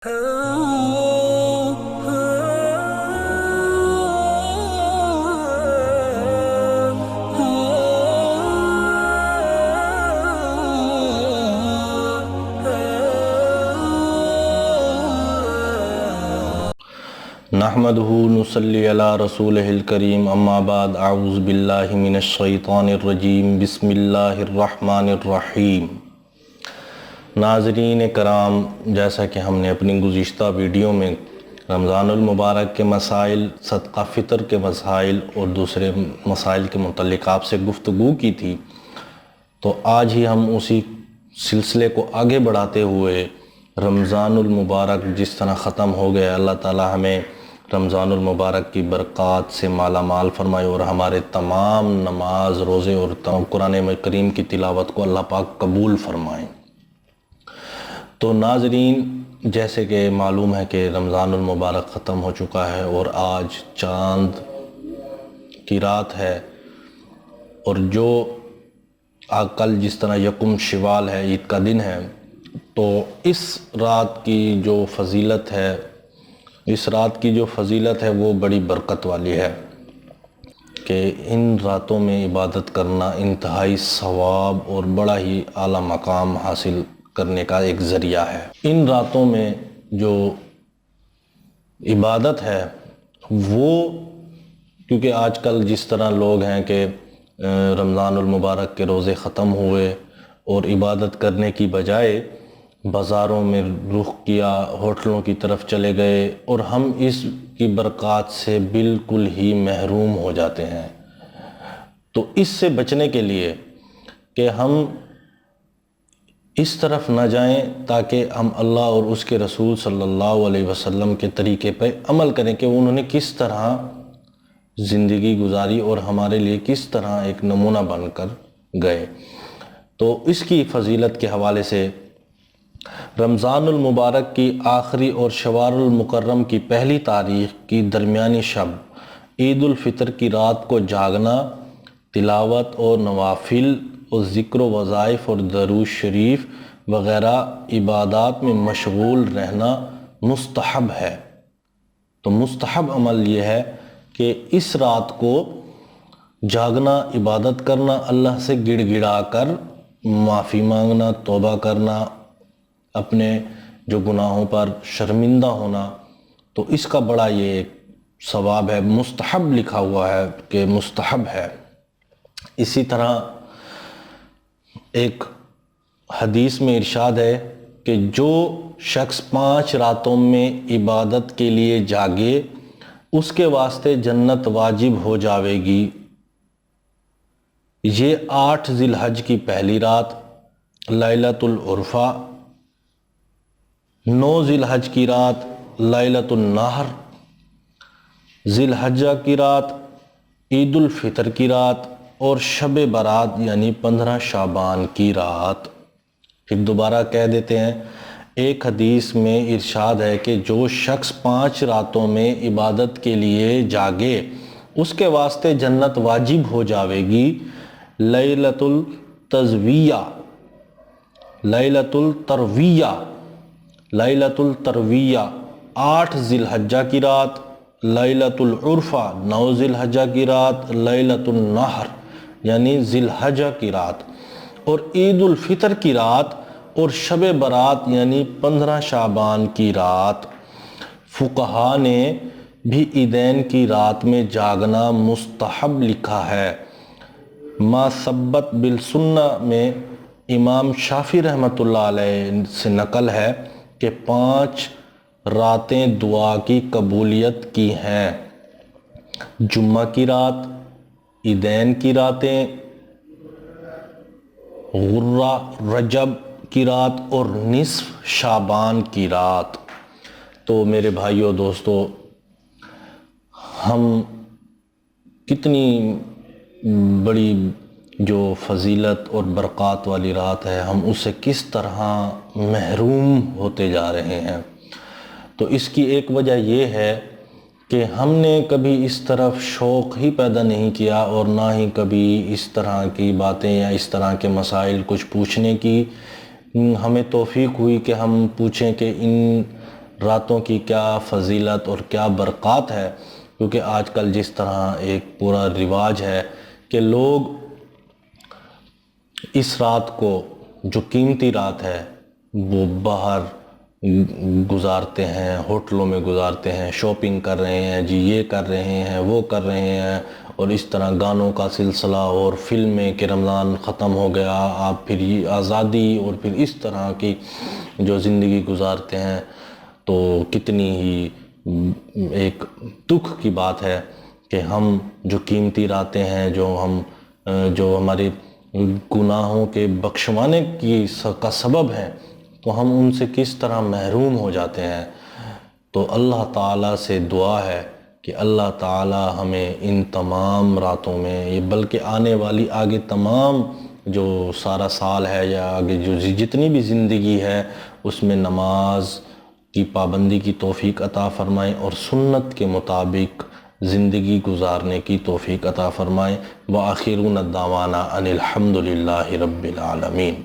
نحمدہ نصلی علی رسولہ الکریم اما بعد اعوذ باللہ من الشیطان الرجیم بسم اللہ الرحمن الرحیم۔ ناظرین کرام، جیسا کہ ہم نے اپنی گزشتہ ویڈیو میں رمضان المبارک کے مسائل، صدقہ فطر کے مسائل اور دوسرے مسائل کے متعلق آپ سے گفتگو کی تھی، تو آج ہی ہم اسی سلسلے کو آگے بڑھاتے ہوئے رمضان المبارک جس طرح ختم ہو گیا، اللہ تعالی ہمیں رمضان المبارک کی برکات سے مالا مال فرمائے اور ہمارے تمام نماز، روزے اور قرآن کریم کی تلاوت کو اللہ پاک قبول فرمائیں۔ تو ناظرین، جیسے کہ معلوم ہے کہ رمضان المبارک ختم ہو چکا ہے اور آج چاند کی رات ہے، اور جو کل جس طرح یکم شوال ہے، عید کا دن ہے، تو اس رات کی جو فضیلت ہے وہ بڑی برکت والی ہے کہ ان راتوں میں عبادت کرنا انتہائی ثواب اور بڑا ہی اعلیٰ مقام حاصل کرنے کا ایک ذریعہ ہے۔ ان راتوں میں جو عبادت ہے وہ، کیونکہ آج کل جس طرح لوگ ہیں کہ رمضان المبارک کے روزے ختم ہوئے اور عبادت کرنے کی بجائے بازاروں میں رخ کیا، ہوٹلوں کی طرف چلے گئے، اور ہم اس کی برکات سے بالکل ہی محروم ہو جاتے ہیں۔ تو اس سے بچنے کے لیے کہ ہم اس طرف نہ جائیں، تاکہ ہم اللہ اور اس کے رسول صلی اللہ علیہ وسلم کے طریقے پہ عمل کریں کہ انہوں نے کس طرح زندگی گزاری اور ہمارے لیے کس طرح ایک نمونہ بن کر گئے۔ تو اس کی فضیلت کے حوالے سے رمضان المبارک کی آخری اور شوال المکرم کی پہلی تاریخ کی درمیانی شب عید الفطر کی رات کو جاگنا، تلاوت اور نوافل اور ذکر و وظائف اور درود شریف وغیرہ عبادات میں مشغول رہنا مستحب ہے۔ تو مستحب عمل یہ ہے کہ اس رات کو جاگنا، عبادت کرنا، اللہ سے گڑ گڑا کر معافی مانگنا، توبہ کرنا، اپنے جو گناہوں پر شرمندہ ہونا، تو اس کا بڑا یہ ایک ثواب ہے، مستحب لکھا ہوا ہے کہ مستحب ہے۔ اسی طرح ایک حدیث میں ارشاد ہے کہ جو شخص 5 راتوں میں عبادت کے لیے جاگے اس کے واسطے جنت واجب ہو جاوے گی۔ یہ 8 ذی الحج کی پہلی رات لیلۃ العرفہ، 9 ذی الحج کی رات لیلۃ النحر، ذی الحجہ کی رات عید الفطر کی رات، اور شب برات یعنی 15 شعبان کی رات۔ پھر دوبارہ کہہ دیتے ہیں، ایک حدیث میں ارشاد ہے کہ جو شخص 5 راتوں میں عبادت کے لیے جاگے اس کے واسطے جنت واجب ہو جاوے گی۔ لیلۃ الترویہ، لیلۃ الترویہ، لیلۃ الترویہ 8 ذی الحجہ کی رات، لیلۃ العرفہ 9 ذی الحجہ کی رات، لیلۃ النحر یعنی ذی الحجہ کی رات، اور عید الفطر کی رات، اور شب برات یعنی 15 شعبان کی رات۔ فقہا نے بھی عیدین کی رات میں جاگنا مستحب لکھا ہے۔ ما ثبت بالسنہ میں امام شافعی رحمۃ اللہ علیہ سے نقل ہے کہ 5 راتیں دعا کی قبولیت کی ہیں: جمعہ کی رات، عیدین کی راتیں، غرہ رجب کی رات، اور نصف شعبان کی رات۔ تو میرے بھائیو دوستو، ہم کتنی بڑی جو فضیلت اور برکات والی رات ہے، ہم اس سے کس طرح محروم ہوتے جا رہے ہیں۔ تو اس کی ایک وجہ یہ ہے کہ ہم نے کبھی اس طرف شوق ہی پیدا نہیں کیا، اور نہ ہی کبھی اس طرح کی باتیں یا اس طرح کے مسائل کچھ پوچھنے کی ہمیں توفیق ہوئی کہ ہم پوچھیں کہ ان راتوں کی کیا فضیلت اور کیا برکات ہے، کیونکہ آج کل جس طرح ایک پورا رواج ہے کہ لوگ اس رات کو جو قیمتی رات ہے وہ باہر گزارتے ہیں، ہوٹلوں میں گزارتے ہیں، شاپنگ کر رہے ہیں جی، یہ کر رہے ہیں، وہ کر رہے ہیں، اور اس طرح گانوں کا سلسلہ اور فلمیں کہ رمضان ختم ہو گیا آپ پھر یہ آزادی، اور پھر اس طرح کی جو زندگی گزارتے ہیں، تو کتنی ہی ایک دکھ کی بات ہے کہ ہم جو قیمتی راتیں ہیں، جو ہمارے گناہوں کے بخشوانے کا سبب ہیں، تو ہم ان سے کس طرح محروم ہو جاتے ہیں۔ تو اللہ تعالیٰ سے دعا ہے کہ اللہ تعالیٰ ہمیں ان تمام راتوں میں، بلکہ آنے والی آگے تمام جو سارا سال ہے یا آگے جو جتنی بھی زندگی ہے، اس میں نماز کی پابندی کی توفیق عطا فرمائیں اور سنت کے مطابق زندگی گزارنے کی توفیق عطا فرمائیں۔ وآخرون الدعوانا ان الحمد للہ رب العالمین۔